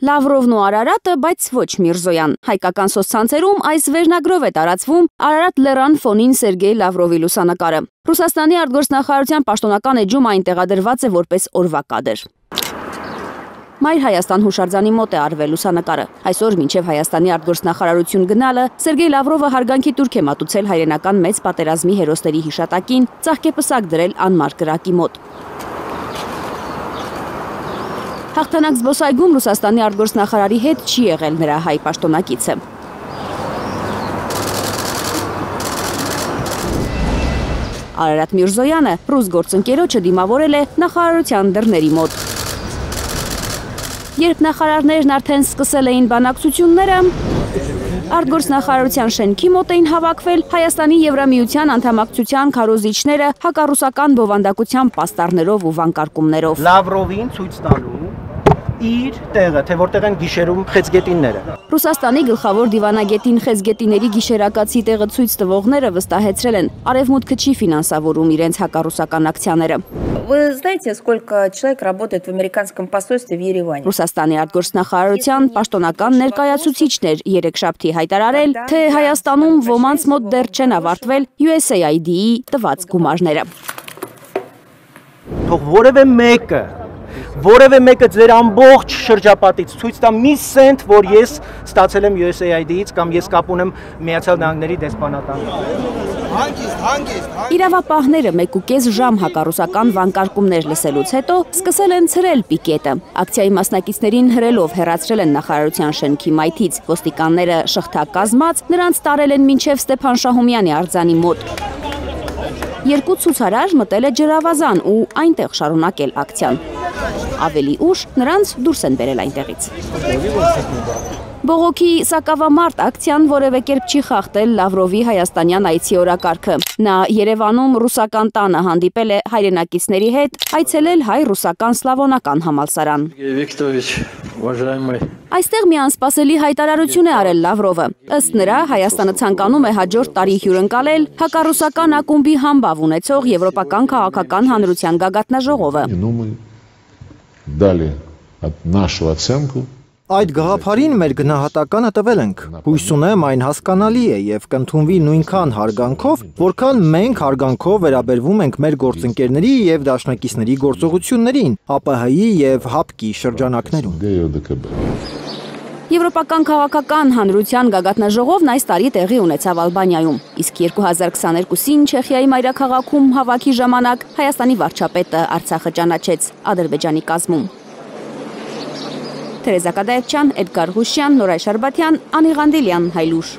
Լավրովն ու Արարատը, բայց ոչ Միրզոյան։ Հայկական սոցցանցերում այս վերնագրով է տարածվում Արարատ լեռան ֆոնին Սերգեյ Լավրովի լուսանկարը։ Ռուսաստանի արտգործնախարարության պաշտոնական էջում այն տեղադրված է որպես օրվա կադր։ Մայր Հայաստան հուշարձանի մոտ է արվել լուսանկարը։ Այսօր մինչև Հայաստանի արտգործնախարարություն գնալը Սերգեյ Լավրովը հարգանքի տուրք է մատուցել հայրենական մեծ պատերազմի հերոսների հիշատակին, ծաղկեպսակ դրել անմար կրակի մոտ։ Հաղթանակ զբոսայգում Ռուսաստանի արտգործնախարարի հետ չի եղել նրա հայ պաշտոնակիցը։ Արարատ Միրզոյանը ռուս գործընկերոջը դիմավորել է նախարարության դռների մոտ։ Երբ նախարարներն արդեն սկսել էին բանակցությունները, արտգործնախարարության շենքի մոտ էին հավաքվել Հայաստանի Եվրամիության անդամակցության քարոզիչները հակառուսական բովանդակության պաստառներով ու վանկարկումներով։ Լավրովին ցույց տալու իր տեղը, թե որտեղ են գիշերում խեցգետինները։ Ռուսաստանի գլխավոր դիվանագետին խեցգետիների գիշերակացի տեղը ցույց տվողները վստահեցրել են, Արևմուտքը չի ֆինանսավորում իրենց հակառուսական ակցիաները։ Вы знаете, сколько человек работает в американском посольстве в Ереване? Ռուսաստանի արտգործնախարարության պաշտոնական ներկայացուցիչներ երեքշաբթի հայտարարել, թե Հայաստանում ոմանց մոտ դեռ չեն ավարտվել USAID-ի տված գումարները։ Թող որևէ մեկը ձեր ամբողջ շրջապատից ցույց տա մի սենտ, որ ես ստացել եմ USAID-ից կամ ես կապ ունեմ Միացյալ Նահանգների դեսպանատան։ Իրավապահները 1.5 ժամ հակառուսական վանկարկումներ լսելուց հետո սկսել են ցրել պիկետը։ Ակցիայի մասնակիցներին հրելով հեռացրել են նախարարության շենքի մայթից։ Ոստիկանները շղթակազմած նրանց տարել են մինչև Ստեփան Շահումյանի արձանի մոտ։ Երկու ցուցարար մտել է ջրավազան ու այնտեղ շարունակել ակցիան։ Ավելի ուշ նրանց դուրս են բերել այնտեղից։ Բողոքի սակավամարտ ակցիան որևէ կերպ չի խախտել Լավրովի հայաստանյան այցի օրակարգը։ Նա Երևանում ռուսական տանը հանդիպել է հայրենակիցների հետ, այցելել հայ-ռուսական սլավոնական համալսարան։ Այստեղ մի անսպասելի հայտարարություն է արել Լավրովը։ Ըստ նրա, Հայաստանը ցանկանում է հաջորդ տարի հյուրընկալել հակառուսական ակումբի համբավ ունեցող Եվրոպական քաղաքական հանրության գագաթնաժողովը։ Այդ գաղափարին մեր գնահատականը տվել ենք։ Հույս ունեմ այն հասկանալի է եւ կընդունվի նույնքան հարգանքով, որքան մենք հարգանքով վերաբերվում ենք մեր գործընկերների եւ դաշնակիցների գործողություններին, ԱՊՀ-ի եւ ՀԱՊԿ-ի շրջանակներում։ Եվրոպական քաղաքական հանրության գագաթնաժողովն այս տարի տեղի ունեցավ Ալբանիայում, իսկ 2022-ին Չեխիայի մայրաքաղաքում հավաքի ժամանակ Հայաստանի վարչապետը Արցախը ճանաչեց Ադրբեջանի կազմում։ Թերեզա Կադայեվչյան, Էդգար Ղուշյան, Նորայ Շարբաթյան, Անի Ղանդիլյան, Հայլուշ։